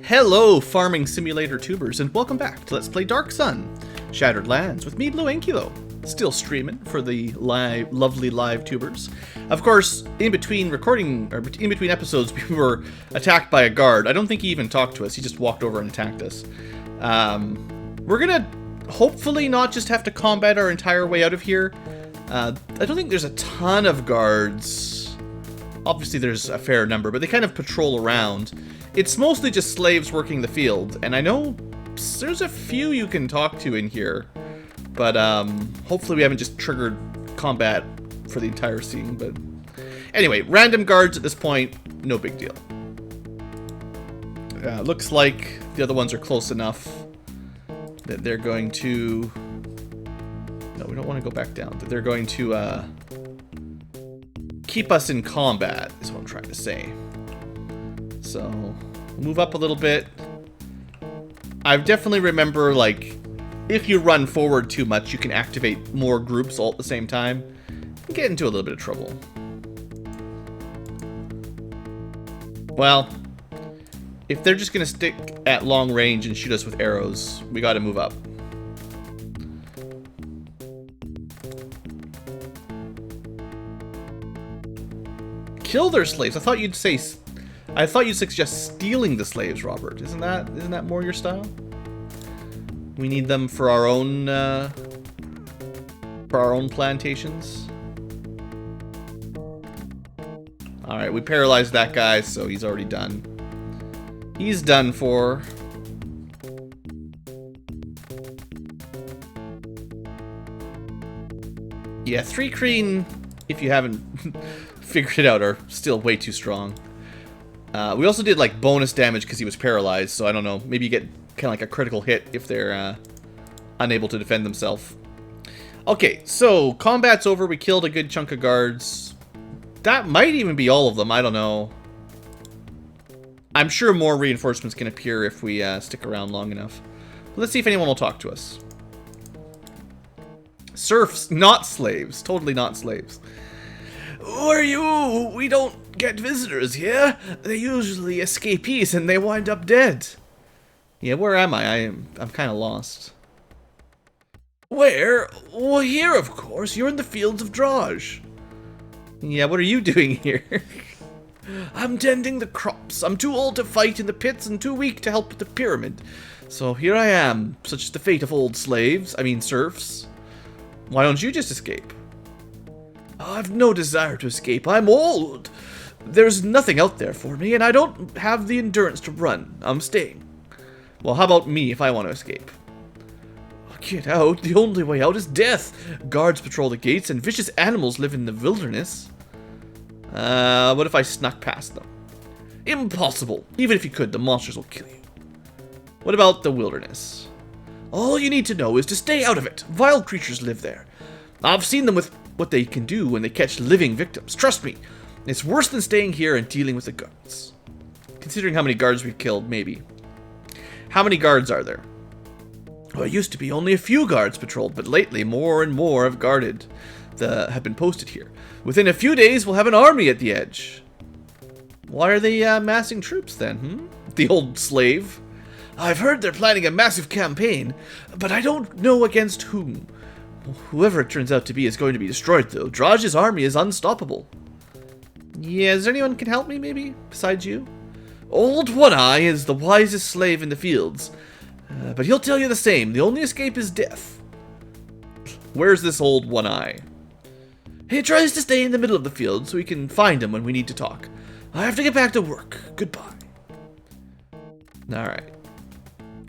Hello, Farming Simulator tubers, and welcome back to Let's Play Dark Sun, Shattered Lands with me, BlueAnkylo. Still streaming for the lovely live tubers. Of course, in between episodes, we were attacked by a guard. I don't think he even talked to us. He just walked over and attacked us. We're gonna hopefully not just have to combat our entire way out of here. I don't think there's a ton of guards. Obviously, there's a fair number, but they kind of patrol around. It's mostly just slaves working the field, and I know there's a few you can talk to in here, but hopefully we haven't just triggered combat for the entire scene. But anyway, random guards at this point, no big deal. Looks like the other ones are close enough that they're going to... No, we don't want to go back down. That they're going to keep us in combat, is what I'm trying to say. So, move up a little bit. I definitely remember, like, if you run forward too much, you can activate more groups all at the same time and get into a little bit of trouble. Well, if they're just going to stick at long range and shoot us with arrows, we got to move up. Kill their slaves. I thought you'd suggest stealing the slaves, Robert. Isn't that more your style? We need them for our own plantations. All right, we paralyzed that guy, so he's already done. He's done for. Yeah, Thri-kreen, if you haven't figured it out, are still way too strong. We also did like bonus damage because he was paralyzed, so I don't know. Maybe you get kind of like a critical hit if they're unable to defend themselves. Okay, so combat's over. We killed a good chunk of guards. That might even be all of them. I don't know. I'm sure more reinforcements can appear if we stick around long enough. Let's see if anyone will talk to us. Serfs, not slaves. Totally not slaves. Who are you? We don't get visitors here. They're usually escapees and they wind up dead. Yeah, where am I? I'm kind of lost. Where? Well, here, of course. You're in the fields of Draj. Yeah, what are you doing here? I'm tending the crops. I'm too old to fight in the pits and too weak to help with the pyramid. So here I am, such is the fate of old slaves. I mean, serfs. Why don't you just escape? I've no desire to escape. I'm old. There's nothing out there for me, and I don't have the endurance to run. I'm staying. Well, how about me if I want to escape? Get out. The only way out is death. Guards patrol the gates, and vicious animals live in the wilderness. What if I snuck past them? Impossible. Even if you could, the monsters will kill you. What about the wilderness? All you need to know is to stay out of it. Vile creatures live there. I've seen them with what they can do when they catch living victims. Trust me, it's worse than staying here and dealing with the guards. Considering how many guards we've killed, maybe. How many guards are there? Well, it used to be only a few guards patrolled, but lately more and more have been posted here. Within a few days, we'll have an army at the edge. Why are they massing troops then, The old slave. I've heard they're planning a massive campaign, but I don't know against whom. Whoever it turns out to be is going to be destroyed, though. Draj's army is unstoppable. Yeah, is there anyone who can help me, maybe, besides you? Old One-Eye is the wisest slave in the fields, but he'll tell you the same. The only escape is death. Where's this old One-Eye? He tries to stay in the middle of the field so we can find him when we need to talk. I have to get back to work. Goodbye. Alright.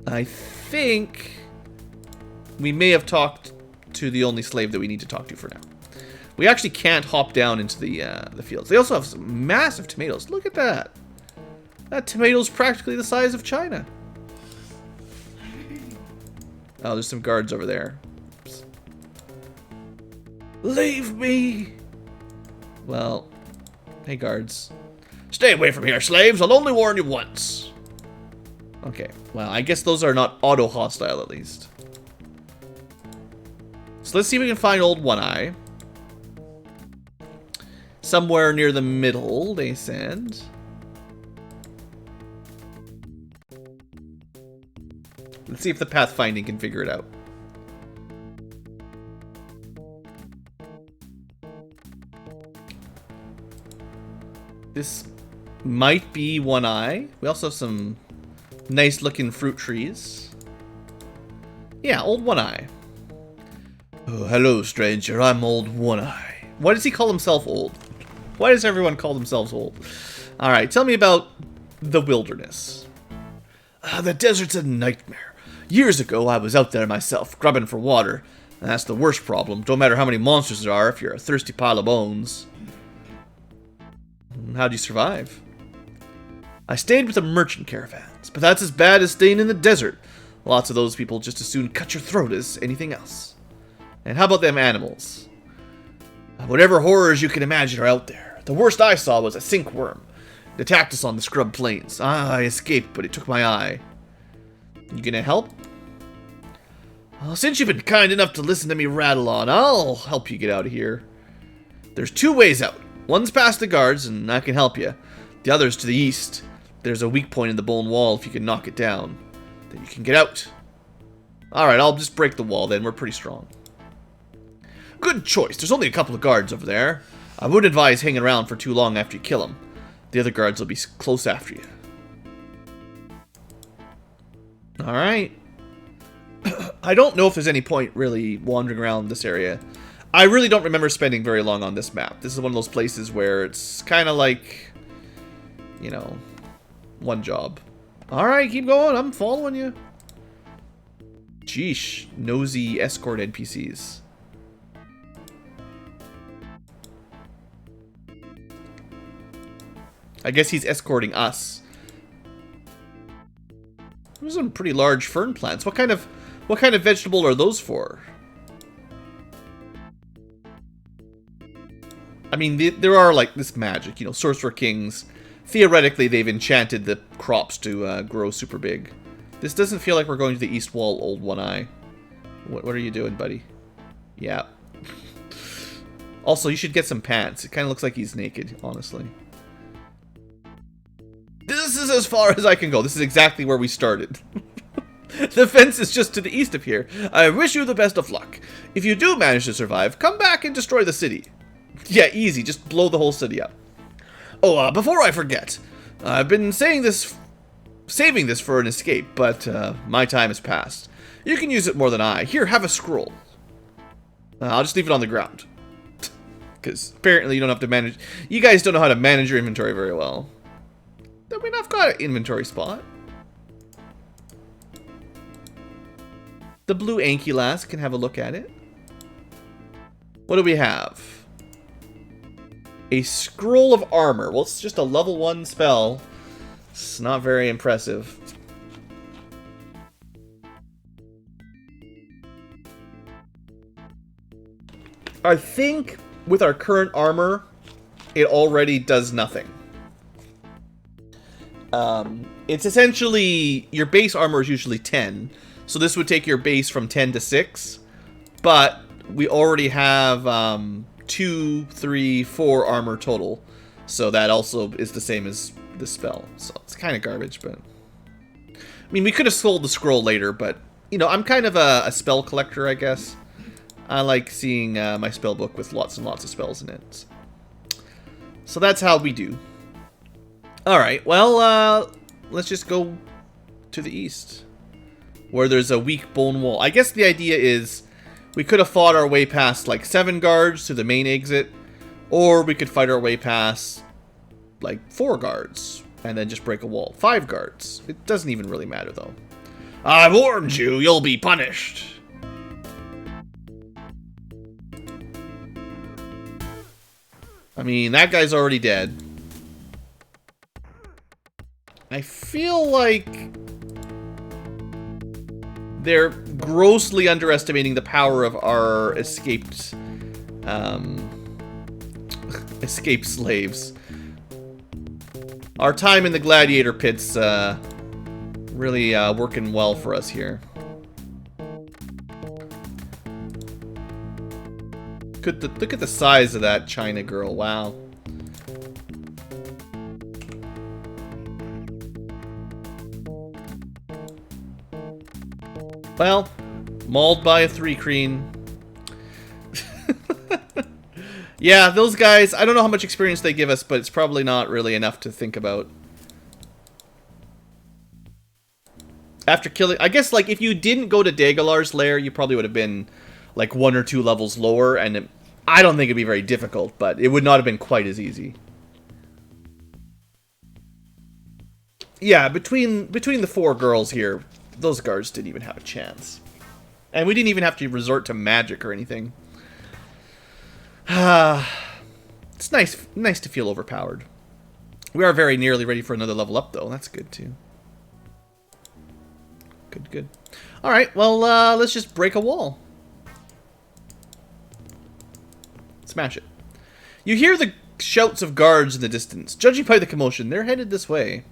I think we may have talked to the only slave that we need to talk to for now. We actually can't hop down into the fields. They also have some massive tomatoes. Look at that. That tomato's practically the size of China. Oh, there's some guards over there. Oops. Leave me. Well, hey guards. Stay away from here, slaves. I'll only warn you once. Okay, well, I guess those are not auto-hostile at least. So let's see if we can find old One-Eye. Somewhere near the middle, they said. Let's see if the pathfinding can figure it out. This might be One Eye. We also have some nice looking fruit trees. Yeah, Old One Eye. Oh, hello, stranger. I'm Old One Eye. Why does he call himself old? Why does everyone call themselves old? Alright, tell me about the wilderness. The desert's a nightmare. Years ago, I was out there myself, grubbing for water. And that's the worst problem. Don't matter how many monsters there are if you're a thirsty pile of bones. How'd you survive? I stayed with the merchant caravans, but that's as bad as staying in the desert. Lots of those people just as soon cut your throat as anything else. And how about them animals? Whatever horrors you can imagine are out there. The worst I saw was a sink worm. It attacked us on the scrub plains. I escaped, but it took my eye. You gonna help? Well, since you've been kind enough to listen to me rattle on, I'll help you get out of here. There's 2 ways out. One's past the guards, and I can help you. The other's to the east. There's a weak point in the bone wall if you can knock it down. Then you can get out. Alright, I'll just break the wall then. We're pretty strong. Good choice. There's only a couple of guards over there. I wouldn't advise hanging around for too long after you kill them. The other guards will be close after you. Alright. I don't know if there's any point really wandering around this area. I really don't remember spending very long on this map. This is one of those places where it's kind of like, you know, one job. Alright, keep going. I'm following you. Sheesh. Nosy escort NPCs. I guess he's escorting us. There's some pretty large fern plants. What kind of vegetable are those for? I mean, there are like this magic, you know, sorcerer kings. Theoretically, they've enchanted the crops to grow super big. This doesn't feel like we're going to the east wall, Old One Eye. What are you doing, buddy? Yeah. Also, you should get some pants. It kind of looks like he's naked, honestly. This is as far as I can go. This is exactly where we started. The fence is just to the east of here. I wish you the best of luck. If you do manage to survive, come back and destroy the city. Yeah, easy. Just blow the whole city up. Oh, before I forget, I've been saving this for an escape, but my time has passed. You can use it more than I. Here, have a scroll. I'll just leave it on the ground. Because apparently you don't have to manage... You guys don't know how to manage your inventory very well. I mean, I've got an inventory spot. The BlueAnkylo can have a look at it. What do we have? A scroll of armor. Well, it's just a level 1 spell. It's not very impressive. I think with our current armor, it already does nothing. It's essentially, your base armor is usually 10. So this would take your base from 10 to 6. But we already have 2, 3, 4 armor total. So that also is the same as the spell. So it's kind of garbage, but... I mean, we could have sold the scroll later, but... You know, I'm kind of a spell collector, I guess. I like seeing my spell book with lots and lots of spells in it. So that's how we do. Alright, well, let's just go to the east. Where there's a weak bone wall. I guess the idea is we could have fought our way past like 7 guards to the main exit. Or we could fight our way past like 4 guards and then just break a wall. 5 guards. It doesn't even really matter though. I warned you, you'll be punished. I mean, that guy's already dead. I feel like they're grossly underestimating the power of our escaped slaves. Our time in the gladiator pit's really working well for us here. Look at the size of that China girl, wow. Well, mauled by a Thri-kreen. Yeah, those guys, I don't know how much experience they give us, but it's probably not really enough to think about. After killing, I guess, like, if you didn't go to Dagalar's lair, you probably would have been, like, 1 or 2 levels lower, and I don't think it'd be very difficult, but it would not have been quite as easy. Yeah, between the 4 girls here, those guards didn't even have a chance. And we didn't even have to resort to magic or anything. It's nice to feel overpowered. We are very nearly ready for another level up, though. That's good, too. Good. Alright, well, let's just break a wall. Smash it. You hear the shouts of guards in the distance. Judging by the commotion, they're headed this way.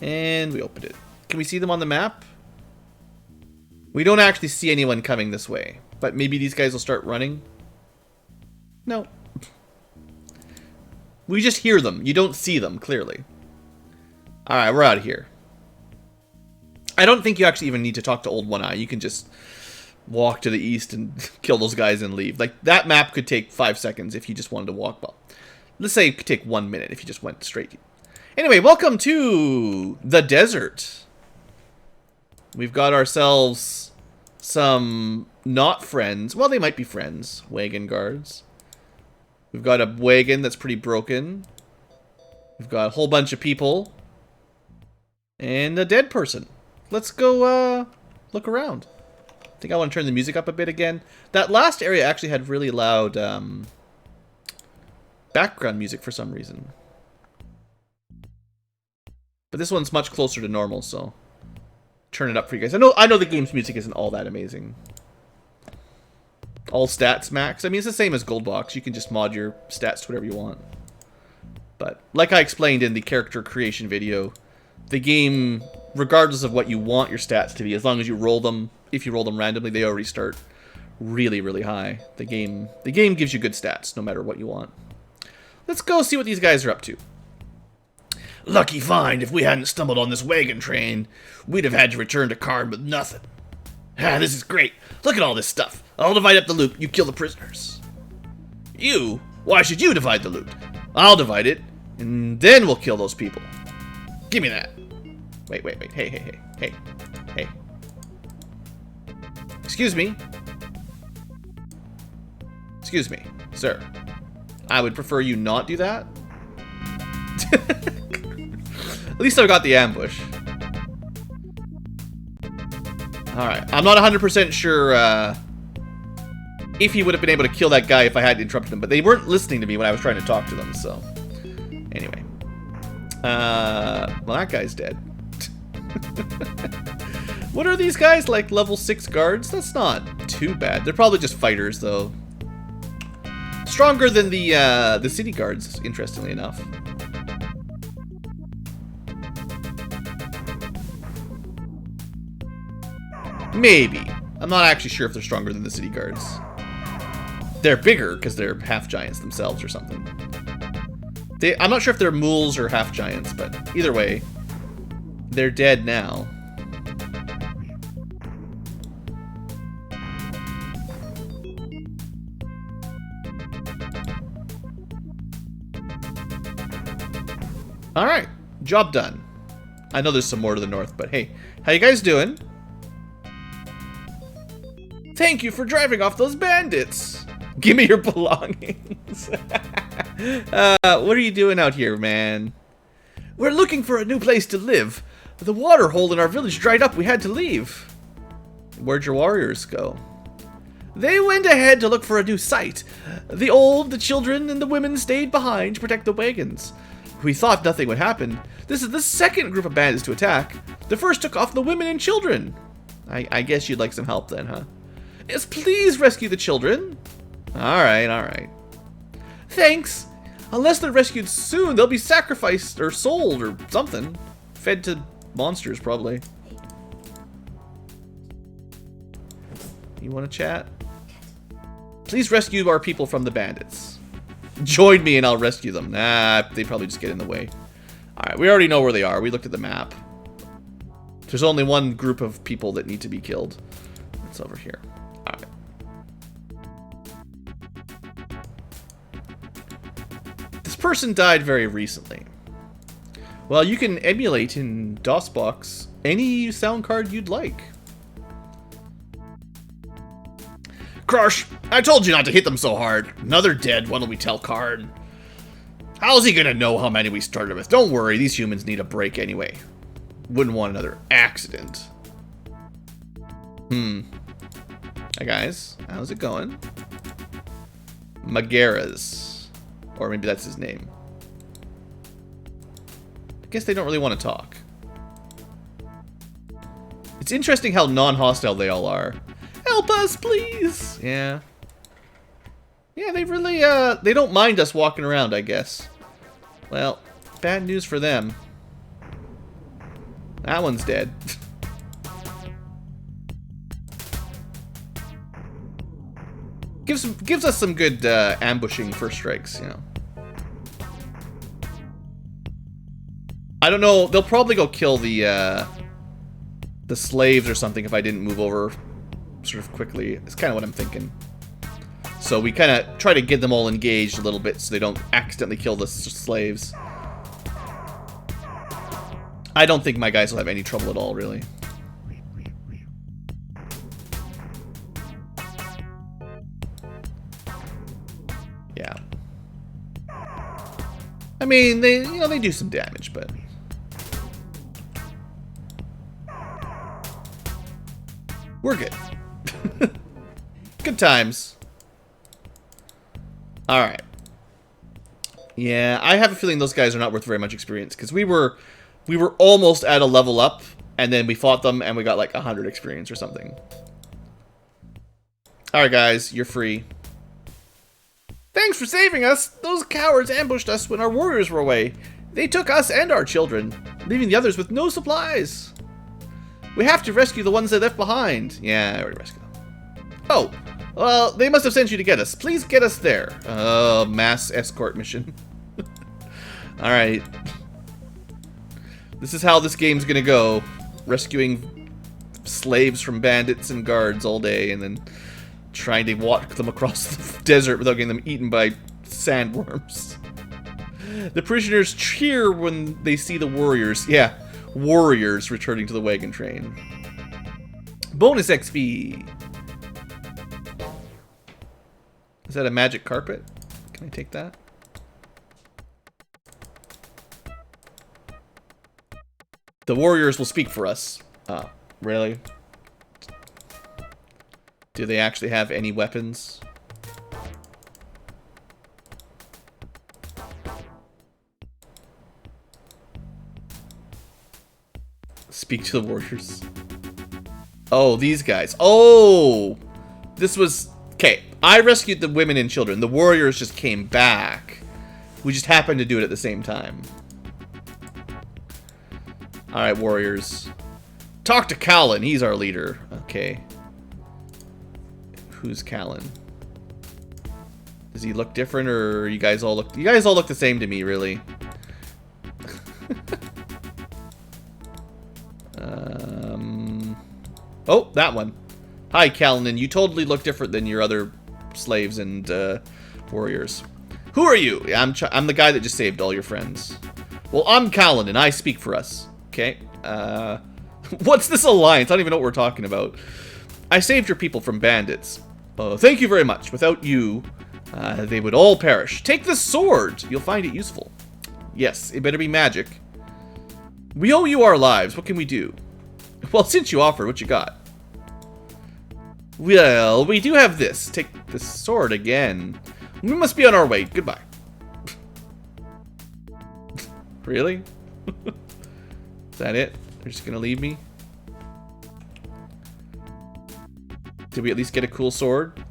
And we opened it. Can we see them on the map? We don't actually see anyone coming this way. But maybe these guys will start running. No. We just hear them. You don't see them, clearly. Alright, we're out of here. I don't think you actually even need to talk to Old One Eye. You can just walk to the east and kill those guys and leave. Like, that map could take 5 seconds if you just wanted to walk. Well, let's say it could take 1 minute if you just went straight. Anyway, welcome to the desert. We've got ourselves some not friends. Well, they might be friends. Wagon guards. We've got a wagon that's pretty broken. We've got a whole bunch of people. And a dead person. Let's go look around. I think I want to turn the music up a bit again. That last area actually had really loud background music for some reason. But this one's much closer to normal, so turn it up for you guys. I know the game's music isn't all that amazing. All stats max. I mean, it's the same as Goldbox. You can just mod your stats to whatever you want. But like I explained in the character creation video, the game, regardless of what you want your stats to be, as long as you roll them, if you roll them randomly, they already start really, really high. The game gives you good stats, no matter what you want. Let's go see what these guys are up to. Lucky find. If we hadn't stumbled on this wagon train, we'd have had to return to Karn with nothing. Ah, this is great. Look at all this stuff. I'll divide up the loot. You kill the prisoners. You? Why should you divide the loot? I'll divide it, and then we'll kill those people. Give me that. Wait. Hey. Excuse me, sir. I would prefer you not do that. At least I got the ambush. Alright, I'm not 100% sure if he would have been able to kill that guy if I hadn't interrupted him, but they weren't listening to me when I was trying to talk to them, so... Anyway. Well, that guy's dead. What are these guys, like level 6 guards? That's not too bad. They're probably just fighters, though. Stronger than the city guards, interestingly enough. Maybe. I'm not actually sure if they're stronger than the city guards. They're bigger because they're half giants themselves or something. I'm not sure if they're mules or half giants, but either way, they're dead now. Alright, job done. I know there's some more to the north, but hey, how you guys doing? Thank you for driving off those bandits. Give me your belongings. What are you doing out here, man? We're looking for a new place to live. The water hole in our village dried up. We had to leave. Where'd your warriors go? They went ahead to look for a new site. The old, the children, and the women stayed behind to protect the wagons. We thought nothing would happen. This is the second group of bandits to attack. The first took off the women and children. I guess you'd like some help then, huh? Yes, please rescue the children. Alright. Thanks. Unless they're rescued soon, they'll be sacrificed or sold or something. Fed to monsters, probably. You want to chat? Please rescue our people from the bandits. Join me and I'll rescue them. Nah, they probably just get in the way. Alright, we already know where they are. We looked at the map. There's only one group of people that need to be killed. It's over here. Alright. This person died very recently. Well, you can emulate in DOSBox any sound card you'd like. Crush, I told you not to hit them so hard. Another dead, what'll we tell Karn? How's he gonna know how many we started with? Don't worry, these humans need a break anyway. Wouldn't want another accident. Hi guys, how's it going? Magaras. Or maybe that's his name. I guess they don't really want to talk. It's interesting how non-hostile they all are. Help us, please! Yeah. Yeah, they really, they don't mind us walking around, I guess. Well, bad news for them. That one's dead. Gives us some good ambushing first strikes, you know. I don't know. They'll probably go kill the slaves or something if I didn't move over sort of quickly. It's kind of what I'm thinking. So we kind of try to get them all engaged a little bit so they don't accidentally kill the slaves. I don't think my guys will have any trouble at all, really. Yeah. I mean, they do some damage, but we're good. Good times. Alright. Yeah, I have a feeling those guys are not worth very much experience, because we were almost at a level up, and then we fought them, and we got like 100 experience or something. Alright guys, you're free. Thanks for saving us! Those cowards ambushed us when our warriors were away. They took us and our children, leaving the others with no supplies. We have to rescue the ones they left behind. Yeah, I already rescued them. Oh, well, they must have sent you to get us. Please get us there. Mass escort mission. Alright. This is how this game's gonna go. Rescuing slaves from bandits and guards all day, and then trying to walk them across the desert without getting them eaten by sandworms. The prisoners cheer when they see the warriors. Yeah, warriors returning to the wagon train. Bonus XP. Is that a magic carpet? Can I take that? The warriors will speak for us. Really? Do they actually have any weapons? Speak to the warriors. Oh, these guys. Oh! This was... Okay, I rescued the women and children. The warriors just came back. We just happened to do it at the same time. Alright, warriors. Talk to Callan. He's our leader. Okay. Who's Callan? Does he look different, or you guys all look the same to me, really? Oh, that one. Hi, Callan. You totally look different than your other slaves and warriors. Who are you? I'm the guy that just saved all your friends. Well, I'm Callan, and I speak for us. Okay. What's this alliance? I don't even know what we're talking about. I saved your people from bandits. Thank you very much. Without you, they would all perish. Take this sword. You'll find it useful. Yes, it better be magic. We owe you our lives. What can we do? Well, since you offered, what you got? Well, we do have this. Take this sword again. We must be on our way. Goodbye. Really? Is that it? They're just gonna leave me? Did we at least get a cool sword?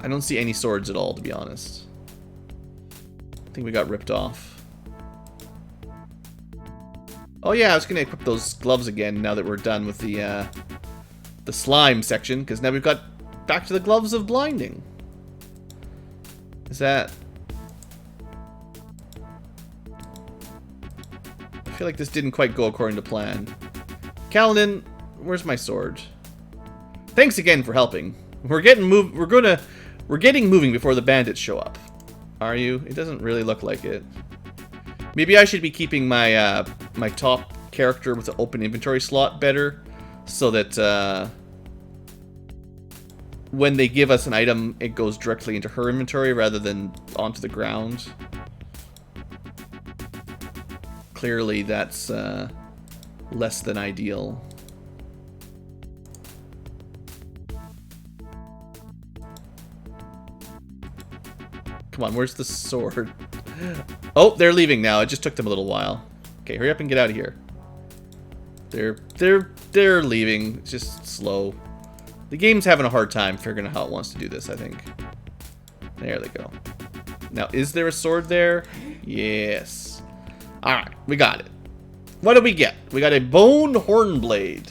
I don't see any swords at all, to be honest. I think we got ripped off. Oh yeah, I was gonna equip those gloves again now that we're done with the slime section, because now we've got back to the gloves of blinding. Is that... feel like this didn't quite go according to plan. Kaladin, where's my sword? Thanks again for helping. We're getting moving before the bandits show up. Are you? It doesn't really look like it. Maybe I should be keeping my my top character with the open inventory slot better, so that when they give us an item, it goes directly into her inventory rather than onto the ground. Clearly, that's less than ideal. Come on, where's the sword? Oh, they're leaving now. It just took them a little while. Okay, hurry up and get out of here. They're leaving. It's just slow. The game's having a hard time figuring out how it wants to do this, I think. There they go. Now, is there a sword there? Yes. Alright, we got it. What did we get? We got a bone hornblade.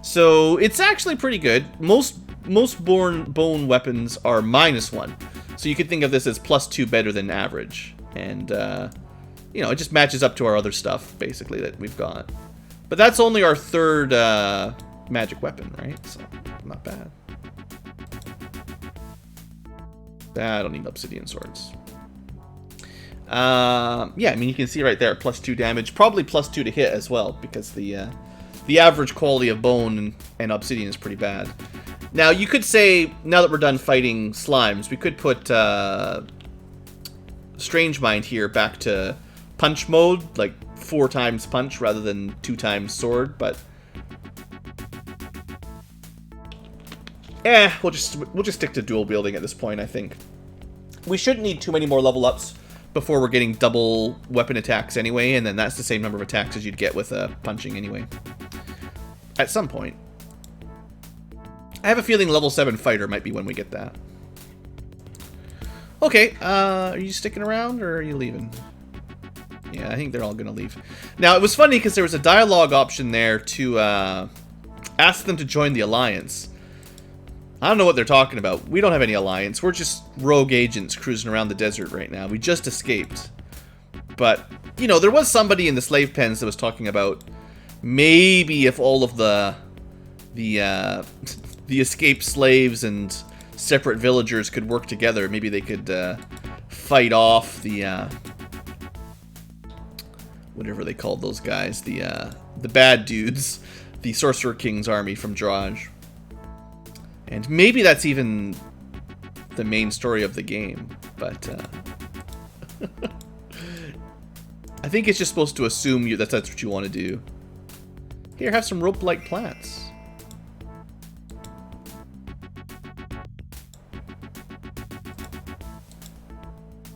So, it's actually pretty good. Most bone weapons are -1. So you could think of this as +2 better than average. And, you know, it just matches up to our other stuff, basically, that we've got. But that's only our third magic weapon, right? So, not bad. I don't need obsidian swords. Yeah, I mean, you can see right there, +2 damage. Probably +2 to hit as well, because the average quality of bone and obsidian is pretty bad. Now, you could say, now that we're done fighting slimes, we could put Strange Mind here back to punch mode, like 4 times punch rather than 2 times sword, but we'll just stick to dual wielding at this point, I think. We shouldn't need too many more level ups before we're getting double weapon attacks anyway, and then that's the same number of attacks as you'd get with punching anyway. At some point. I have a feeling level 7 fighter might be when we get that. Okay, are you sticking around or are you leaving? Yeah, I think they're all gonna leave. Now, it was funny because there was a dialogue option there to ask them to join the Alliance. I don't know what they're talking about. We don't have any alliance. We're just rogue agents cruising around the desert right now. We just escaped. But, you know, there was somebody in the slave pens that was talking about maybe if all of the escaped slaves and separate villagers could work together, maybe they could fight off the whatever they called those guys, the bad dudes, the Sorcerer King's army from Draj. And maybe that's even the main story of the game, but I think it's just supposed to assume that's what you want to do. Here, have some rope-like plants.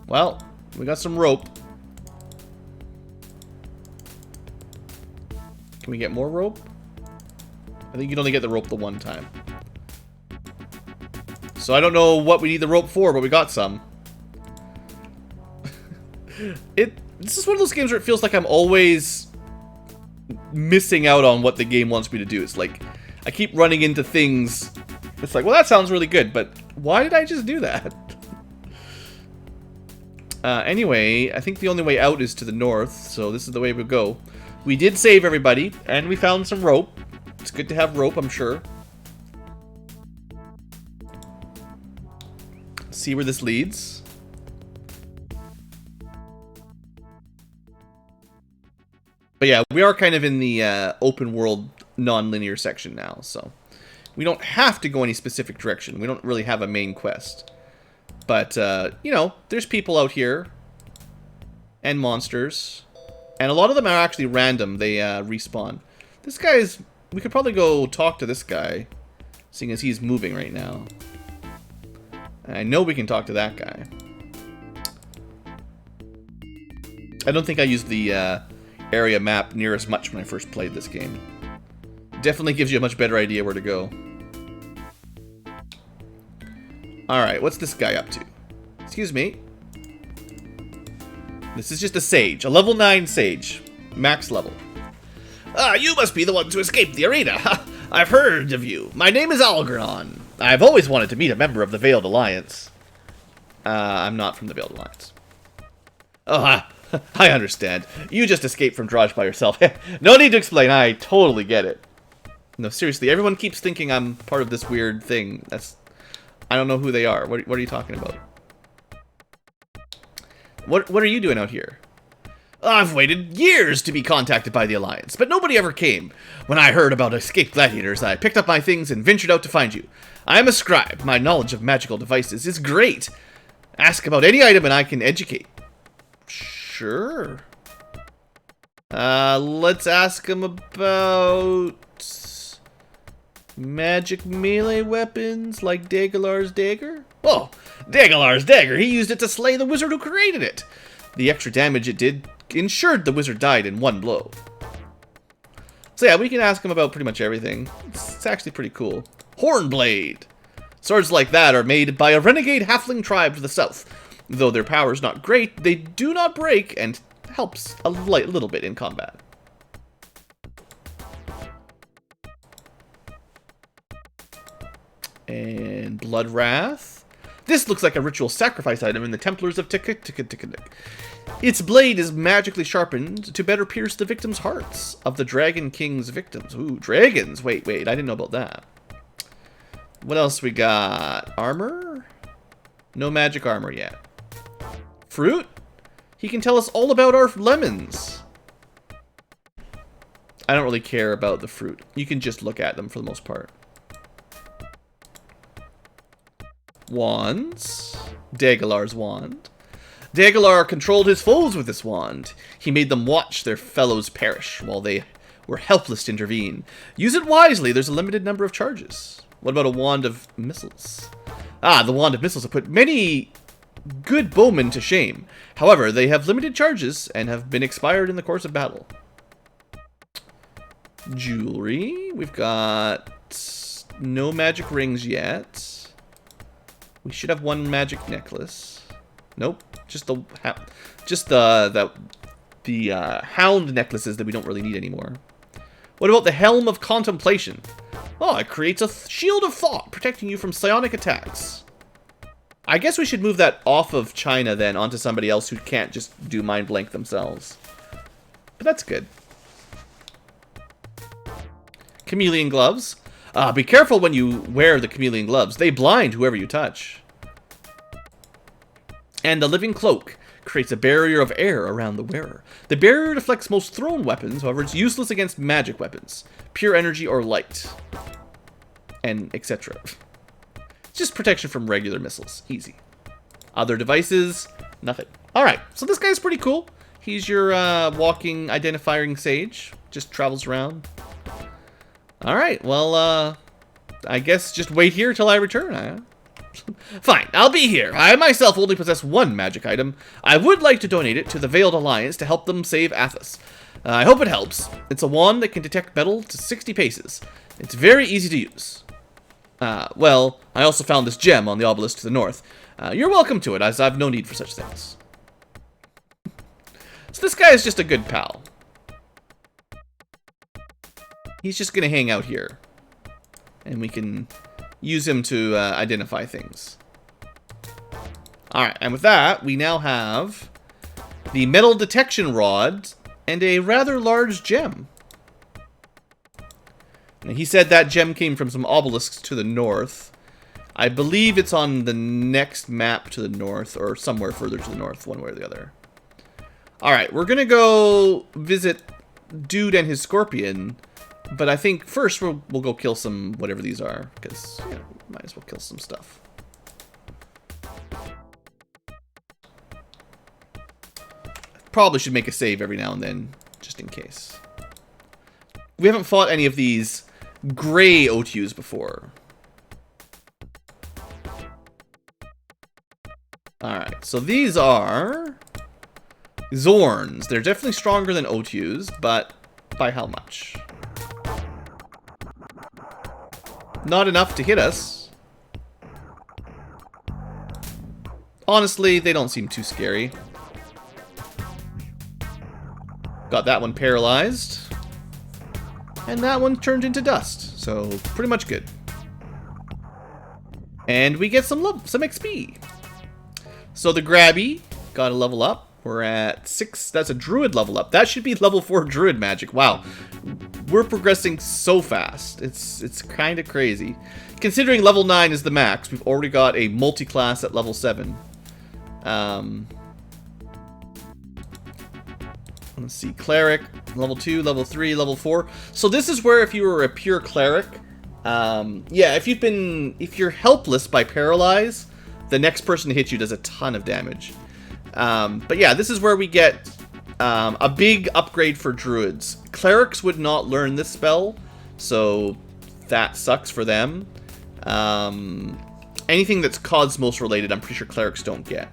Well, we got some rope. Can we get more rope? I think you can only get the rope the one time. So I don't know what we need the rope for, but we got some. This is one of those games where it feels like I'm always missing out on what the game wants me to do. It's like, I keep running into things. It's like, well, that sounds really good, but why did I just do that? Anyway, I think the only way out is to the north, so this is the way we go. We did save everybody, and we found some rope. It's good to have rope, I'm sure. See where this leads. But yeah, we are kind of in the open world non-linear section now, so we don't have to go any specific direction. We don't really have a main quest. But, you know, there's people out here. And monsters. And a lot of them are actually random. They respawn. This guy's... We could probably go talk to this guy. Seeing as he's moving right now. And I know we can talk to that guy. I don't think I used the area map near as much when I first played this game. Definitely gives you a much better idea where to go. Alright, what's this guy up to? Excuse me. This is just a sage. A level 9 sage. Max level. Ah, you must be the one to escape the arena. I've heard of you. My name is Algernon. I've always wanted to meet a member of the Veiled Alliance. I'm not from the Veiled Alliance. Oh, I understand. You just escaped from Draj by yourself. No need to explain. I totally get it. No, seriously, everyone keeps thinking I'm part of this weird thing. I don't know who they are. What are you talking about? What are you doing out here? I've waited years to be contacted by the Alliance, but nobody ever came. When I heard about escaped gladiators, I picked up my things and ventured out to find you. I am a scribe. My knowledge of magical devices is great. Ask about any item and I can educate. Sure. Let's ask him about magic melee weapons like Daglar's dagger? Oh, Daglar's dagger. He used it to slay the wizard who created it. The extra damage it did ensured the wizard died in one blow. So yeah, we can ask him about pretty much everything. It's actually pretty cool. Hornblade. Swords like that are made by a renegade halfling tribe to the south. Though their power is not great, they do not break and helps a little bit in combat. And Blood Wrath. This looks like a ritual sacrifice item in the Templars of Tick. Its blade is magically sharpened to better pierce the victim's hearts of the Dragon King's victims. Ooh, dragons. Wait, I didn't know about that. What else we got? Armor? No magic armor yet. Fruit? He can tell us all about our lemons. I don't really care about the fruit. You can just look at them for the most part. Wands. Daglar's wand. Daglar controlled his foes with this wand. He made them watch their fellows perish while they were helpless to intervene. Use it wisely. There's a limited number of charges. What about a wand of missiles? Ah, the wand of missiles have put many good bowmen to shame. However, they have limited charges and have been expired in the course of battle. Jewelry. We've got no magic rings yet. We should have one magic necklace. Nope, just the hound necklaces that we don't really need anymore. What about the Helm of Contemplation? Oh, it creates a shield of thought, protecting you from psionic attacks. I guess we should move that off of China then onto somebody else who can't just do mind blank themselves. But that's good. Chameleon gloves. Be careful when you wear the chameleon gloves. They blind whoever you touch. And the living cloak creates a barrier of air around the wearer. The barrier deflects most thrown weapons, however it's useless against magic weapons, pure energy or light, and etc. It's just protection from regular missiles. Easy. Other devices, nothing. Alright, so this guy's pretty cool. He's your walking identifying sage. Just travels around. Alright, well, I guess just wait here till I return, Fine, I'll be here. I myself only possess one magic item. I would like to donate it to the Veiled Alliance to help them save Athos. I hope it helps. It's a wand that can detect metal to 60 paces. It's very easy to use. Well, I also found this gem on the obelisk to the north. You're welcome to it, as I've no need for such things. So this guy is just a good pal. He's just gonna hang out here. And we can use him to identify things. Alright, and with that, we now have the metal detection rod and a rather large gem. Now, he said that gem came from some obelisks to the north. I believe it's on the next map to the north, or somewhere further to the north, one way or the other. Alright, we're gonna go visit Dude and his scorpion. But I think first we'll go kill some whatever these are, because you know, might as well kill some stuff. Probably should make a save every now and then, just in case. We haven't fought any of these gray OTUs before. Alright, so these are Zorns. They're definitely stronger than OTUs, but by how much? Not enough to hit us. Honestly, they don't seem too scary. Got that one paralyzed. And that one turned into dust. So, pretty much good. And we get some XP. So the Grabby got a level up. We're at 6. That's a druid level up. That should be level 4 druid magic. Wow. We're progressing so fast. It's kind of crazy. Considering level 9 is the max, we've already got a multi-class at level 7. Let's see. Cleric, level 2, level 3, level 4. So this is where if you were a pure cleric, yeah, if you're helpless by paralyze, the next person to hit you does a ton of damage. But yeah, this is where we get a big upgrade for druids. Clerics would not learn this spell, so that sucks for them. Anything that's cosmos related, I'm pretty sure clerics don't get.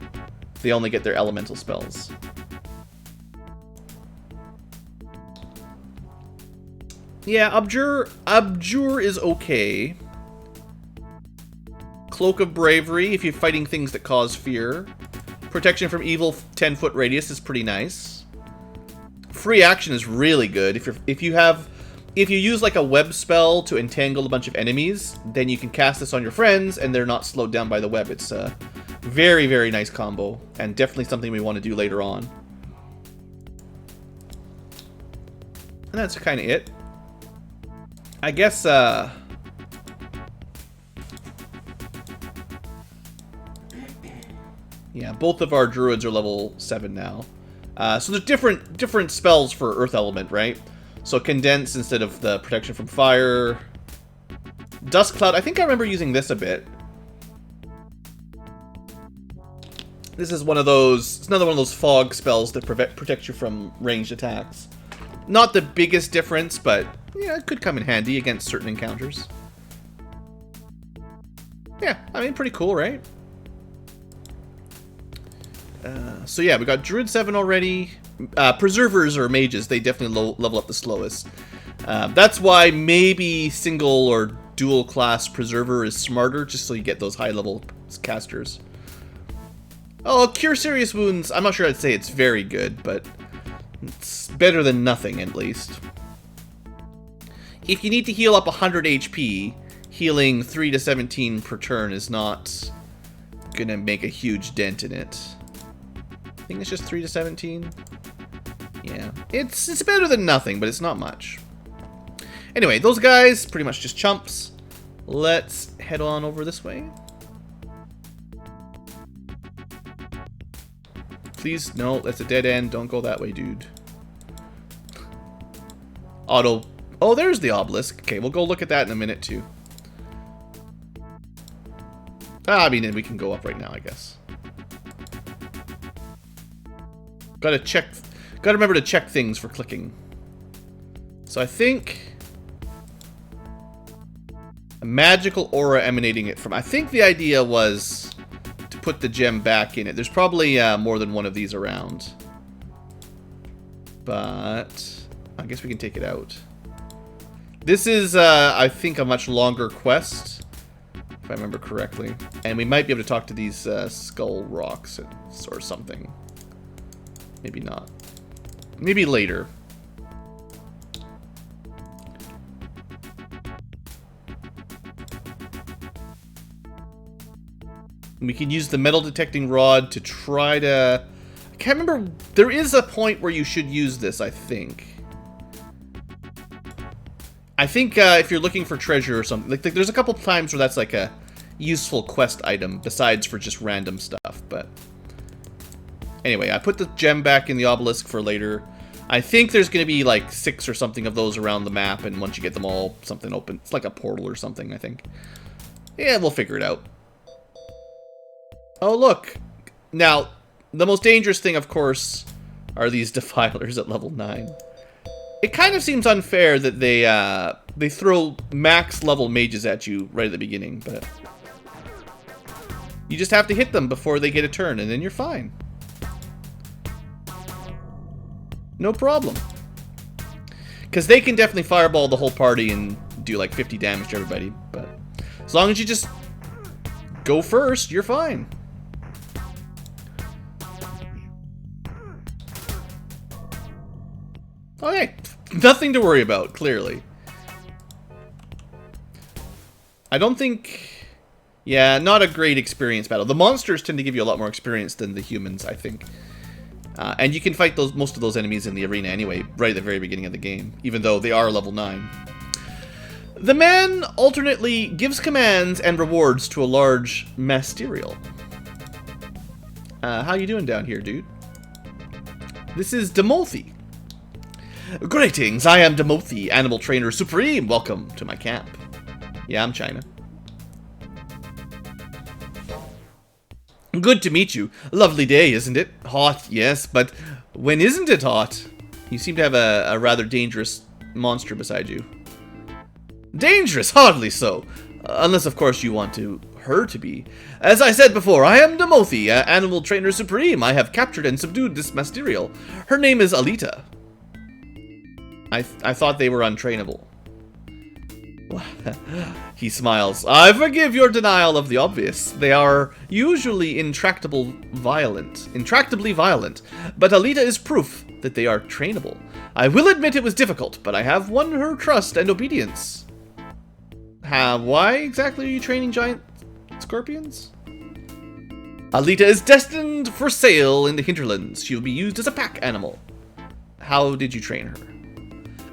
They only get their elemental spells. Yeah, Abjure is okay. Cloak of Bravery, if you're fighting things that cause fear. Protection from evil 10-foot radius is pretty nice. Free action is really good. If you use like a web spell to entangle a bunch of enemies, then you can cast this on your friends and they're not slowed down by the web. It's a very, very nice combo and definitely something we want to do later on. And that's kind of it. I guess, yeah, both of our druids are level 7 now. So there's different spells for Earth Element, right? So Condense instead of the protection from fire. Dust Cloud, I think I remember using this a bit. This is one of those, it's another one of those fog spells that protect you from ranged attacks. Not the biggest difference, but yeah, it could come in handy against certain encounters. Yeah, I mean, pretty cool, right? So yeah, we got Druid 7 already. Preservers or mages, they definitely level up the slowest. That's why maybe single or dual class Preserver is smarter, just so you get those high level casters. Oh, Cure Serious Wounds, I'm not sure I'd say it's very good, but it's better than nothing at least. If you need to heal up 100 HP, healing 3 to 17 per turn is not gonna make a huge dent in it. I think it's just 3 to 17. Yeah, it's better than nothing, but it's not much. Anyway, those guys pretty much just chumps. Let's head on over this way. Please, no, that's a dead end. Don't go that way, dude. Auto. Oh, there's the obelisk. Okay, we'll go look at that in a minute, too. I mean, we can go up right now, I guess. Gotta remember to check things for clicking. So I think a magical aura emanating it from. I think the idea was to put the gem back in it. There's probably more than one of these around. But I guess we can take it out. This is, I think, a much longer quest, if I remember correctly. And we might be able to talk to these skull rocks or something. Maybe not. Maybe later. We can use the metal detecting rod to try to... I can't remember. There is a point where you should use this, I think. I think if you're looking for treasure or something, like there's a couple times where that's like a useful quest item besides for just random stuff. But anyway, I put the gem back in the obelisk for later. I think there's going to be like 6 or something of those around the map, and once you get them all, something open. It's like a portal or something, I think. Yeah, we'll figure it out. Oh, look. Now, the most dangerous thing, of course, are these defilers at level 9. It kind of seems unfair that they throw max level mages at you right at the beginning, but you just have to hit them before they get a turn, and then you're fine. No problem. Because they can definitely fireball the whole party and do like 50 damage to everybody, but as long as you just go first, you're fine. Okay, nothing to worry about, clearly. I don't think... Yeah, not a great experience battle. The monsters tend to give you a lot more experience than the humans, I think. And you can fight most of those enemies in the arena anyway, right at the very beginning of the game, even though they are level 9. The man alternately gives commands and rewards to a large Masterial. How you doing down here, dude? This is Damothy. Greetings, I am Damothy, Animal Trainer Supreme. Welcome to my camp. Yeah, I'm China. Good to meet you. Lovely day, isn't it? Hot, yes, but when isn't it hot? You seem to have a rather dangerous monster beside you. Dangerous? Hardly so. Unless, of course, you want her to be. As I said before, I am Damothy, Animal Trainer Supreme. I have captured and subdued this Masterial. Her name is Alita. I thought they were untrainable. He smiles. I forgive your denial of the obvious. They are usually intractably violent, but Alita is proof that they are trainable. I will admit it was difficult, but I have won her trust and obedience. Why exactly are you training giant scorpions? Alita is destined for sale in the hinterlands. She will be used as a pack animal. How did you train her?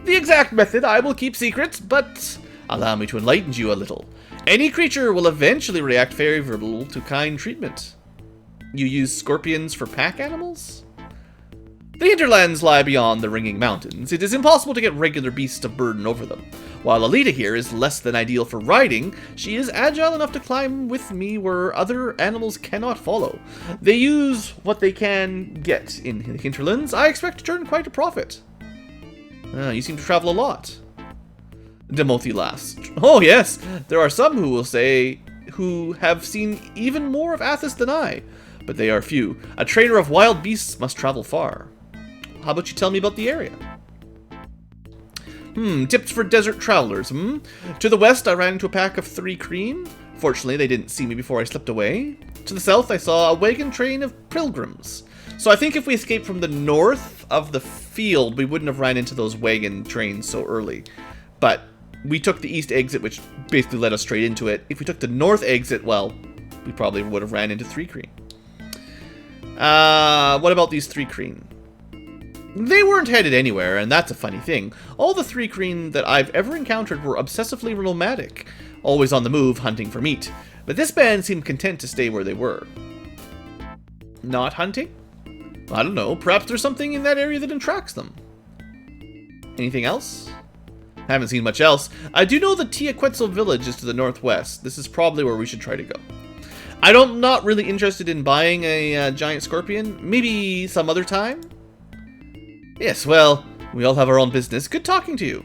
The exact method I will keep secret, but allow me to enlighten you a little. Any creature will eventually react favorable to kind treatment. You use scorpions for pack animals? The hinterlands lie beyond the ringing mountains. It is impossible to get regular beasts of burden over them. While Alita here is less than ideal for riding, she is agile enough to climb with me where other animals cannot follow. They use what they can get in the hinterlands. I expect to turn quite a profit. You seem to travel a lot. Damothy laughs. Oh yes, there are some who have seen even more of Athos than I, but they are few. A trainer of wild beasts must travel far. How about you tell me about the area? Tips for desert travelers, To the west, I ran into a pack of Thri-kreen. Fortunately, they didn't see me before I slipped away. To the south, I saw a wagon train of pilgrims. So I think if we escaped from the north of the field, we wouldn't have ran into those wagon trains so early. But we took the east exit, which basically led us straight into it. If we took the north exit, well, we probably would have ran into Thri-kreen. What about these Thri-kreen? They weren't headed anywhere, and that's a funny thing. All the Thri-kreen that I've ever encountered were obsessively nomadic, always on the move, hunting for meat. But this band seemed content to stay where they were. Not hunting? I don't know, perhaps there's something in that area that attracts them. Anything else? Haven't seen much else. I do know the Tia Quetzal village is to the northwest. This is probably where we should try to go. I'm not really interested in buying a giant scorpion. Maybe some other time? Yes, well, we all have our own business. Good talking to you.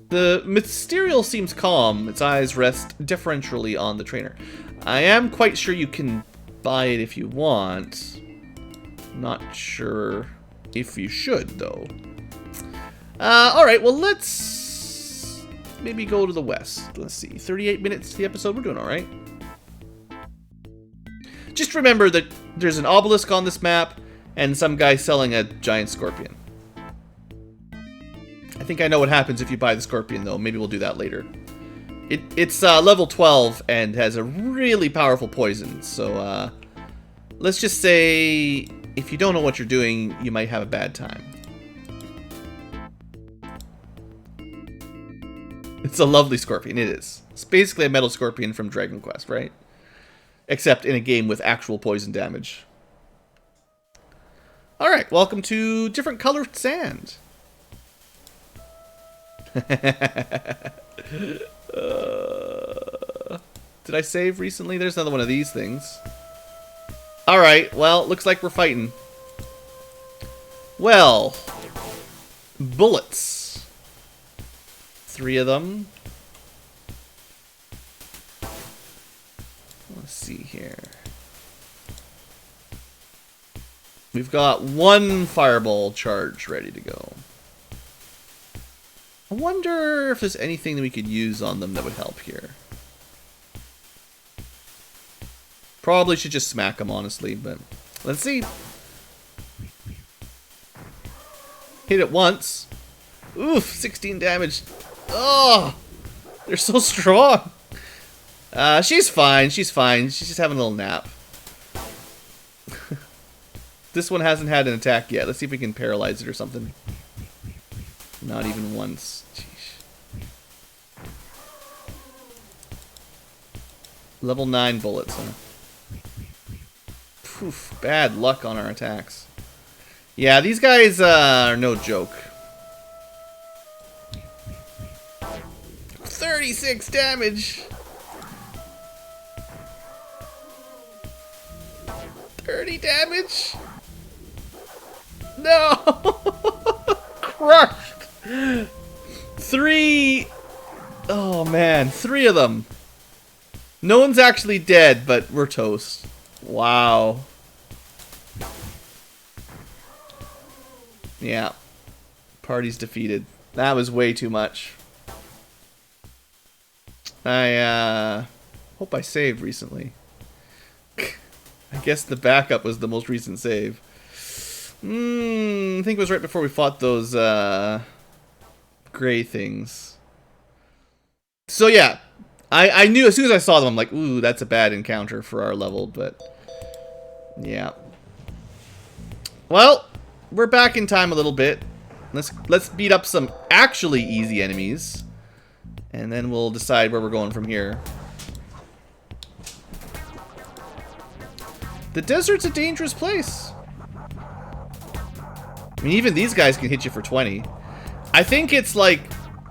The Masterial seems calm. Its eyes rest deferentially on the trainer. I am quite sure you can buy it if you want. Not sure if you should, though. Alright, well, let's maybe go to the west. Let's see, 38 minutes to the episode. We're doing alright. Just remember that there's an obelisk on this map and some guy selling a giant scorpion. I think I know what happens if you buy the scorpion, though. Maybe we'll do that later. It's level 12 and has a really powerful poison. So let's just say if you don't know what you're doing, you might have a bad time. It's a lovely scorpion. It is. It's basically a metal scorpion from Dragon Quest, right? Except in a game with actual poison damage. Alright, welcome to different colored sand. Did I save recently? There's another one of these things. Alright, well, looks like we're fighting. Well, bullets. 3 of them. Let's see here. We've got 1 fireball charge ready to go. I wonder if there's anything that we could use on them that would help here. Probably should just smack them, honestly, but let's see. Hit it once. Oof, 16 damage. Oh, they're so strong. She's fine. She's fine. She's just having a little nap. This one hasn't had an attack yet. Let's see if we can paralyze it or something. Not even once. Jeez. Level 9 bullets, huh? Poof, bad luck on our attacks. Yeah, these guys are no joke. 36 damage! 30 damage! No! Crushed! 3... Oh man, 3 of them. No one's actually dead, but we're toast. Wow. Yeah. Party's defeated. That was way too much. I hope I saved recently. I guess the backup was the most recent save. I think it was right before we fought those gray things. So yeah, I knew as soon as I saw them, I'm like, ooh, that's a bad encounter for our level, but yeah. Well, we're back in time a little bit. Let's beat up some actually easy enemies, and then we'll decide where we're going from here. The desert's a dangerous place. I mean, even these guys can hit you for 20. I think it's like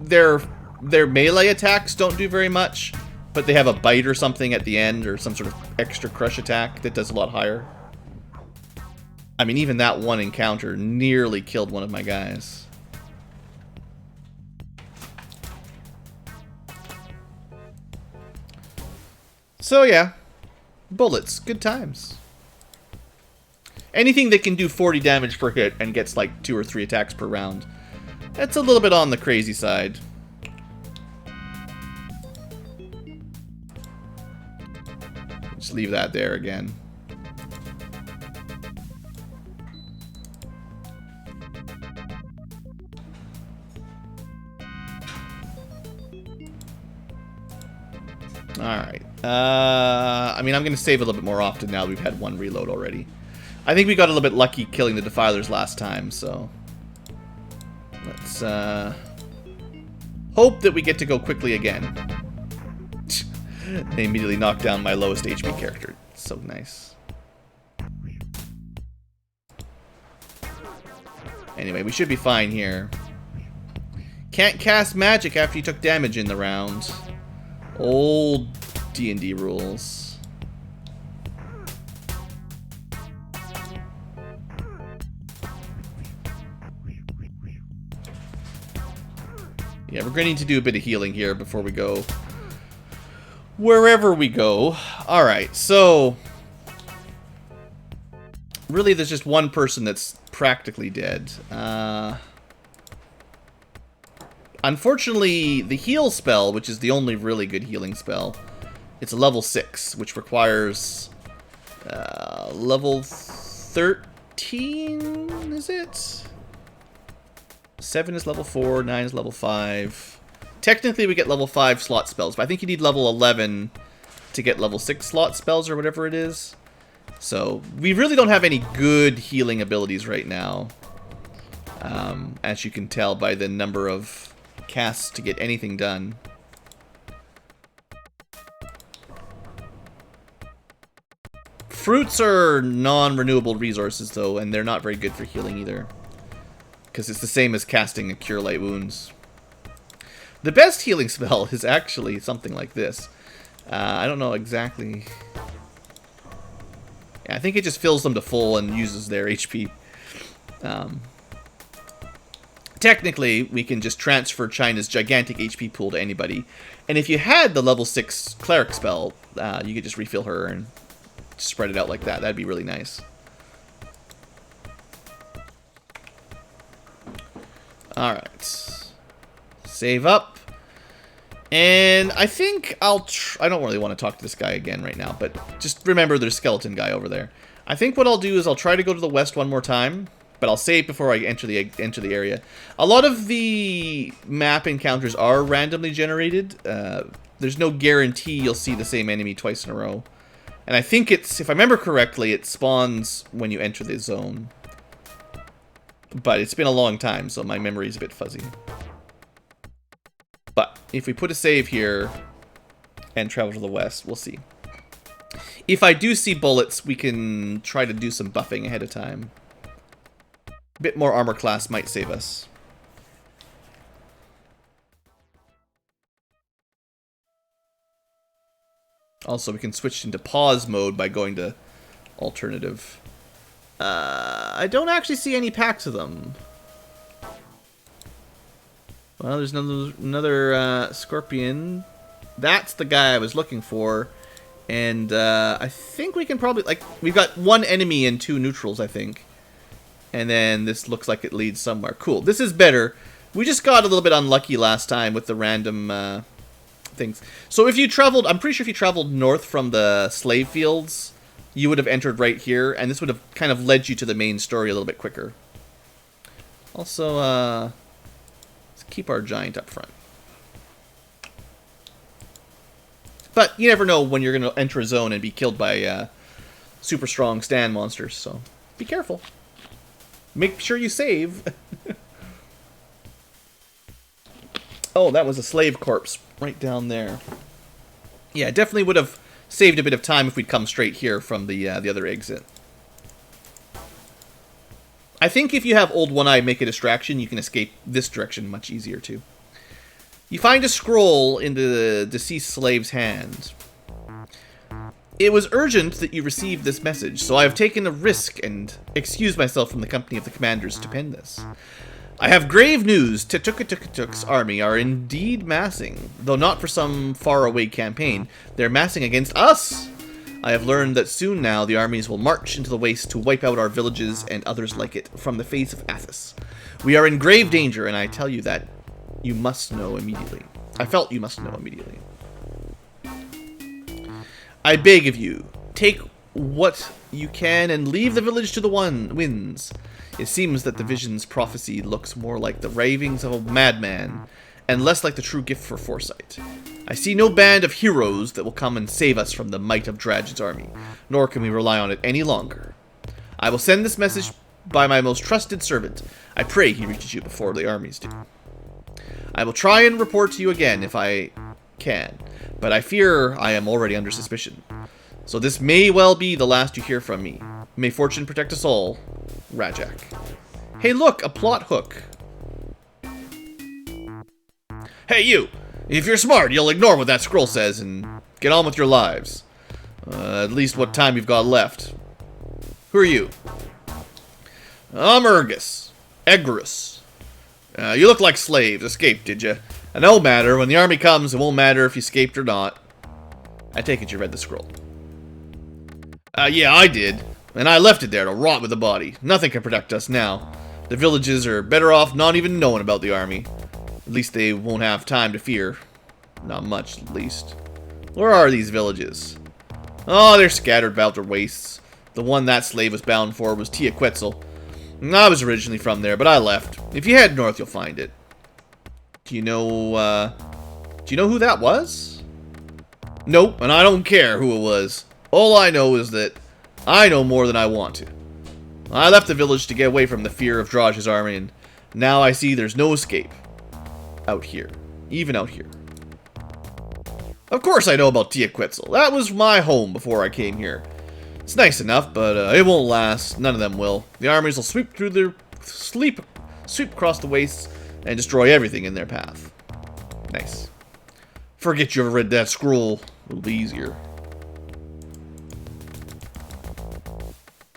their melee attacks don't do very much, but they have a bite or something at the end, or some sort of extra crush attack that does a lot higher. I mean, even that one encounter nearly killed one of my guys. So yeah, bullets, good times. Anything that can do 40 damage per hit and gets like 2 or 3 attacks per round, that's a little bit on the crazy side. Just leave that there again. Alright. I mean, I'm going to save a little bit more often now that we've had one reload already. I think we got a little bit lucky killing the defilers last time, so let's hope that we get to go quickly again. They immediately knocked down my lowest HP character. So nice. Anyway, we should be fine here. Can't cast magic after you took damage in the round. Old D&D rules. Yeah, we're going to need to do a bit of healing here before we go wherever we go. Alright, so really there's just one person that's practically dead. Unfortunately, the heal spell, which is the only really good healing spell, it's a level 6, which requires level 13, is it? 7 is level 4, 9 is level 5. Technically, we get level 5 slot spells, but I think you need level 11 to get level 6 slot spells or whatever it is. So, we really don't have any good healing abilities right now. As you can tell by the number of casts to get anything done. Fruits are non-renewable resources, though, and they're not very good for healing either. Because it's the same as casting a Cure Light Wounds. The best healing spell is actually something like this. I don't know exactly. Yeah, I think it just fills them to full and uses their HP. Technically, we can just transfer China's gigantic HP pool to anybody. And if you had the level 6 Cleric spell, you could just refill her and spread it out like that. That'd be really nice. Alright. Save up. And I think I don't really want to talk to this guy again right now, but just remember there's a skeleton guy over there. I think what I'll do is I'll try to go to the west one more time, but I'll save before I enter the area. A lot of the map encounters are randomly generated. There's no guarantee you'll see the same enemy twice in a row. And I think it's, if I remember correctly, it spawns when you enter the zone. But it's been a long time, so my memory's a bit fuzzy. But if we put a save here and travel to the west, we'll see. If I do see bullets, we can try to do some buffing ahead of time. A bit more armor class might save us. Also, we can switch into pause mode by going to alternative. I don't actually see any packs of them. Well, there's another scorpion. That's the guy I was looking for. And I think we can probably, like, we've got one enemy and 2 neutrals, I think. And then this looks like it leads somewhere. Cool. This is better. We just got a little bit unlucky last time with the random things. So if you traveled, I'm pretty sure if you traveled north from the slave fields, you would have entered right here, and this would have kind of led you to the main story a little bit quicker. Also, let's keep our giant up front. But you never know when you're going to enter a zone and be killed by super strong stand monsters, so be careful. Make sure you save. Oh, that was a slave corpse right down there. Yeah, definitely would have saved a bit of time if we'd come straight here from the other exit. I think if you have Old One-Eye make a distraction, you can escape this direction much easier too. You find a scroll in the deceased slave's hand. It was urgent that you receive this message, so I have taken a risk and excused myself from the company of the commanders to pen this. I have grave news. Tuktuk's army are indeed massing, though not for some faraway campaign. They're massing against us. I have learned that soon now the armies will march into the waste to wipe out our villages and others like it from the face of Athos. We are in grave danger, and I tell you that you must know immediately. I felt you must know immediately. I beg of you, take what you can and leave the village to the winds. It seems that the vision's prophecy looks more like the ravings of a madman, and less like the true gift for foresight. I see no band of heroes that will come and save us from the might of Dragon's army, nor can we rely on it any longer. I will send this message by my most trusted servant. I pray he reaches you before the armies do. I will try and report to you again if I can, but I fear I am already under suspicion. So this may well be the last you hear from me. May fortune protect us all. Rajak. Hey look, a plot hook. Hey you! If you're smart, you'll ignore what that scroll says and get on with your lives. At least what time you've got left. Who are you? I'm Urgus. Egrus. You look like slaves. Escaped, did you? No matter. When the army comes, it won't matter if you escaped or not. I take it you read the scroll. Yeah, I did. And I left it there to rot with the body. Nothing can protect us now. The villages are better off not even knowing about the army. At least they won't have time to fear. Not much, at least. Where are these villages? Oh, they're scattered about their wastes. The one that slave was bound for was Tia Quetzal. I was originally from there, but I left. If you head north, you'll find it. Do you know who that was? Nope, and I don't care who it was. All I know is that I know more than I want to. I left the village to get away from the fear of Draj's army, and now I see there's no escape. Out here. Even out here. Of course I know about Tia Quetzal. That was my home before I came here. It's nice enough, but it won't last. None of them will. The armies will sweep across the wastes and destroy everything in their path. Nice. Forget you ever read that scroll. It'll be easier.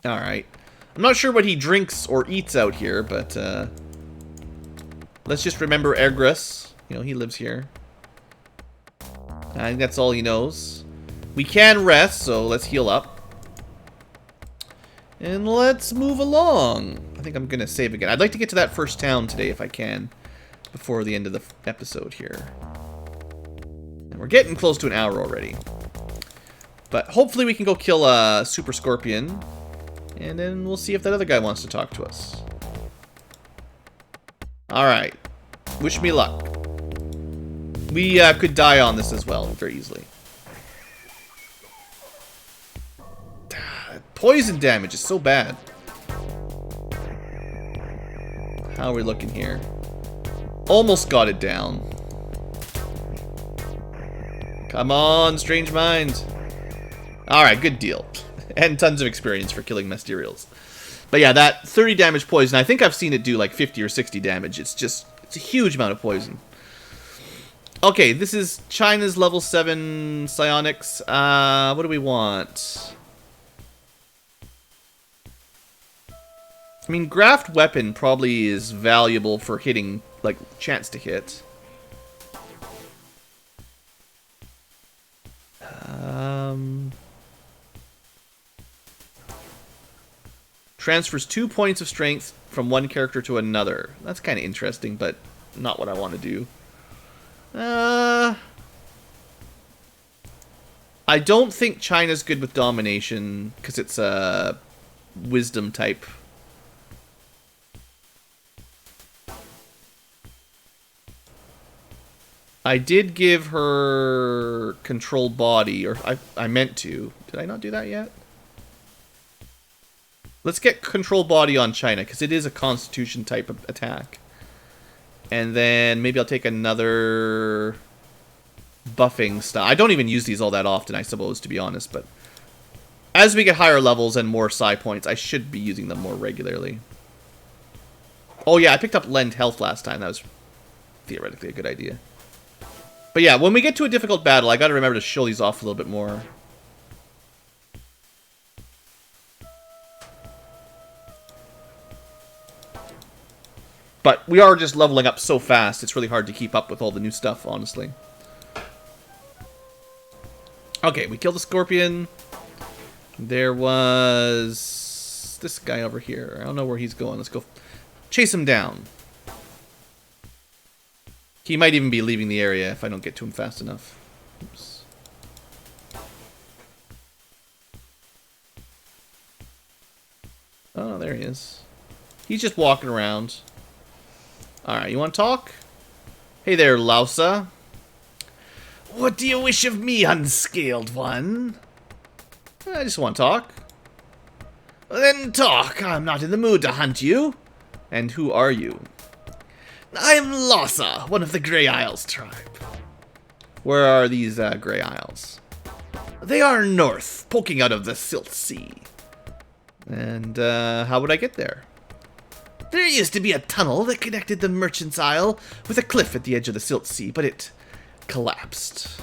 Alright. I'm not sure what he drinks or eats out here, but let's just remember Egrus. You know, he lives here. I think that's all he knows. We can rest, so let's heal up. And let's move along. I think I'm going to save again. I'd like to get to that first town today if I can, before the end of the episode here. And we're getting close to an hour already. But hopefully we can go kill a super scorpion. And then we'll see if that other guy wants to talk to us. Alright. Wish me luck. We could die on this as well, very easily. Poison damage is so bad. How are we looking here? Almost got it down. Come on, Strange Mind. Alright, good deal. And tons of experience for killing Mysterials. But yeah, that 30 damage poison, I think I've seen it do like 50 or 60 damage. It's a huge amount of poison. Okay, this is China's level 7 psionics. What do we want? I mean, graft weapon probably is valuable for hitting, like, chance to hit. Transfers 2 points of strength from one character to another. That's kind of interesting, but not what I want to do. I don't think China's good with domination, because it's a wisdom type. I did give her control body, or I meant to. Did I not do that yet? Let's get control body on China, because it is a constitution type of attack. And then maybe I'll take another buffing style. I don't even use these all that often, I suppose, to be honest. But as we get higher levels and more psi points, I should be using them more regularly. Oh yeah, I picked up Lend Health last time. That was theoretically a good idea. But yeah, when we get to a difficult battle, I gotta remember to show these off a little bit more. But we are just leveling up so fast, it's really hard to keep up with all the new stuff, honestly. Okay, we killed the scorpion. There was this guy over here. I don't know where he's going. Let's go chase him down. He might even be leaving the area if I don't get to him fast enough. Oops. Oh, there he is. He's just walking around. Alright, you want to talk? Hey there, Lousa. What do you wish of me, unscaled one? I just want to talk. Then talk. I'm not in the mood to hunt you. And who are you? I am Lhasa, one of the Grey Isles tribe. Where are these Grey Isles? They are north, poking out of the Silt Sea. And how would I get there? There used to be a tunnel that connected the Merchant's Isle with a cliff at the edge of the Silt Sea, but it collapsed.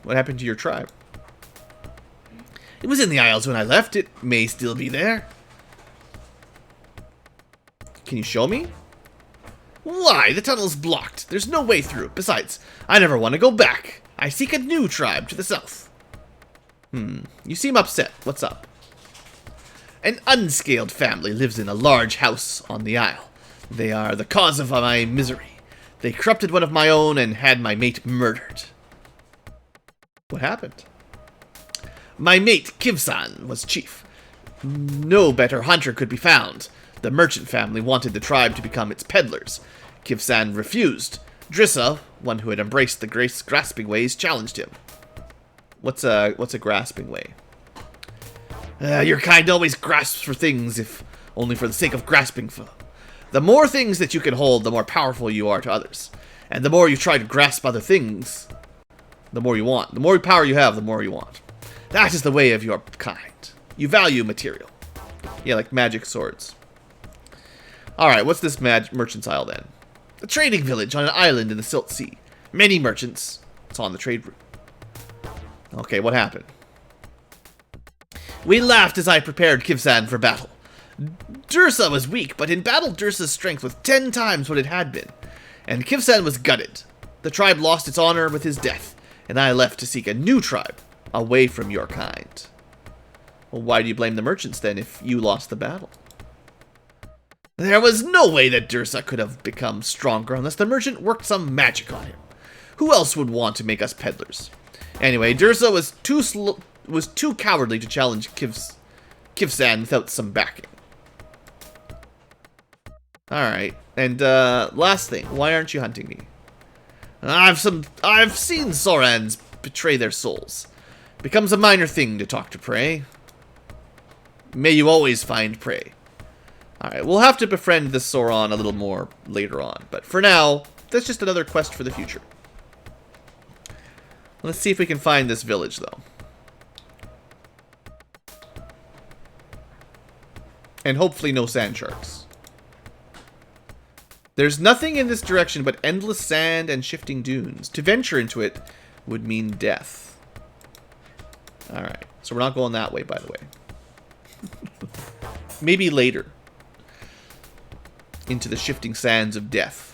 What happened to your tribe? It was in the Isles when I left. It may still be there. Can you show me? Why? The tunnel's blocked. There's no way through. Besides, I never want to go back. I seek a new tribe to the south. You seem upset. What's up? An unscaled family lives in a large house on the isle. They are the cause of my misery. They corrupted one of my own and had my mate murdered. What happened? My mate, Kivsan, was chief. No better hunter could be found. The merchant family wanted the tribe to become its peddlers. Kivsan refused. Drissa, one who had embraced the grasping ways, challenged him. What's a grasping way? Your kind always grasps for things, if only for the sake of grasping for them. The more things that you can hold, the more powerful you are to others. And the more you try to grasp other things, the more you want. The more power you have, the more you want. That is the way of your kind. You value material. Yeah, like magic swords. Alright, what's this merchant's isle then? A trading village on an island in the Silt Sea. Many merchants. It's on the trade route. Okay, what happened? We laughed as I prepared Kivsan for battle. Dursa was weak, but in battle Dursa's strength was 10 times what it had been. And Kivsan was gutted. The tribe lost its honor with his death, and I left to seek a new tribe, away from your kind. Well, why do you blame the merchants then if you lost the battle? There was no way that Dursa could have become stronger unless the merchant worked some magic on him. Who else would want to make us peddlers? Anyway, Dursa was too cowardly to challenge Kivsan without some backing. Alright, and last thing, why aren't you hunting me? I've seen Sorans betray their souls. Becomes a minor thing to talk to prey. May you always find prey. Alright, we'll have to befriend this Sauron a little more later on. But for now, that's just another quest for the future. Let's see if we can find this village, though. And hopefully no sand sharks. There's nothing in this direction but endless sand and shifting dunes. To venture into it would mean death. Alright, so we're not going that way, by the way. Maybe later. Into the shifting sands of death.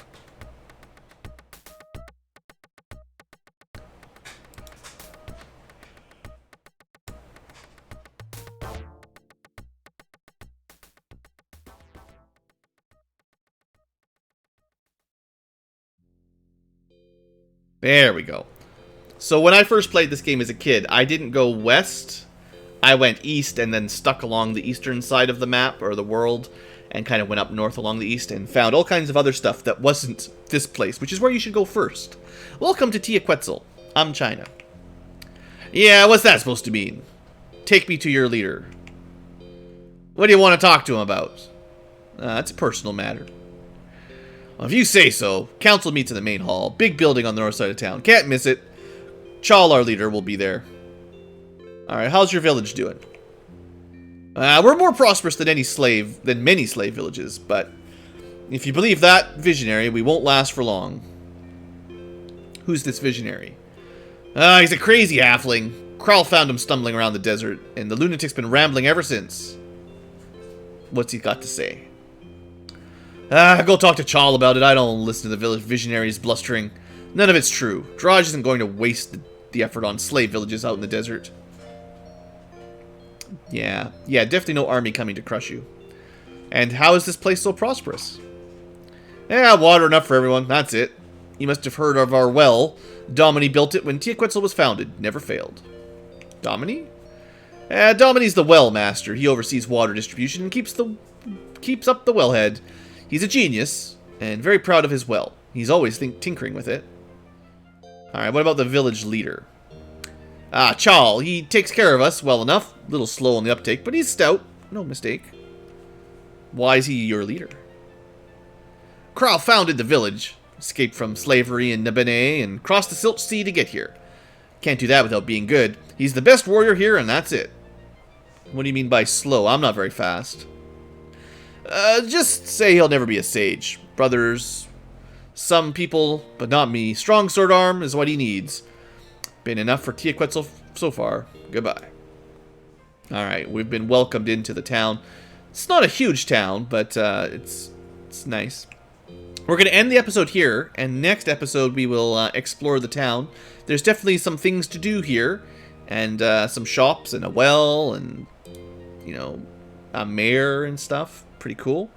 There we go. So when I first played this game as a kid, I didn't go west. I went east and then stuck along the eastern side of the map, or the world, and kind of went up north along the east and found all kinds of other stuff that wasn't this place, which is where you should go first. Welcome to Tia Quetzal. I'm China. Yeah, what's that supposed to mean? Take me to your leader. What do you want to talk to him about? It's a personal matter. Well, if you say so. Council meets in the main hall. Big building on the north side of town. Can't miss it. Chal, our leader, will be there. Alright, how's your village doing? We're more prosperous than many slave villages, but if you believe that visionary, we won't last for long. Who's this visionary? He's a crazy halfling. Krall found him stumbling around the desert, and the lunatic's been rambling ever since. What's he got to say? Go talk to Chal about it. I don't listen to the village visionaries blustering. None of it's true. Draj isn't going to waste the effort on slave villages out in the desert. Yeah, definitely no army coming to crush you. And how is this place so prosperous? Yeah, water enough for everyone. That's it. You must have heard of our well. Damothy built it when Tia Quetzal was founded. Never failed. Damothy? Domini's the well master. He oversees water distribution and keeps up the wellhead. He's a genius, and very proud of his well. He's always tinkering with it. Alright, what about the village leader? Chal. He takes care of us well enough. A little slow on the uptake, but he's stout. No mistake. Why is he your leader? Krall founded the village. Escaped from slavery in Nabene and crossed the Silch Sea to get here. Can't do that without being good. He's the best warrior here, and that's it. What do you mean by slow? I'm not very fast. Just say he'll never be a sage. Brothers, some people, but not me. Strong sword arm is what he needs. Been enough for Tia Quetzal so far. Goodbye. Alright, we've been welcomed into the town. It's not a huge town, but it's nice. We're going to end the episode here, and next episode we will explore the town. There's definitely some things to do here, and some shops and a well, and, you know, a mayor and stuff. Pretty cool.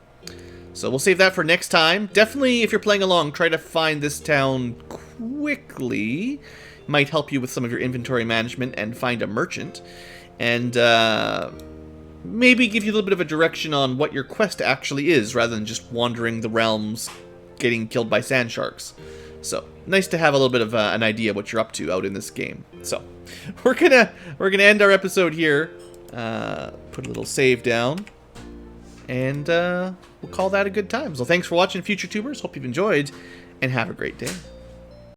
So we'll save that for next time. Definitely, if you're playing along, try to find this town quickly. Might help you with some of your inventory management and find a merchant. And maybe give you a little bit of a direction on what your quest actually is, rather than just wandering the realms getting killed by sand sharks. So, nice to have a little bit of an idea what you're up to out in this game. So, we're gonna end our episode here. Put a little save down. And we'll call that a good time. So thanks for watching, future tubers. Hope you've enjoyed, and have a great day.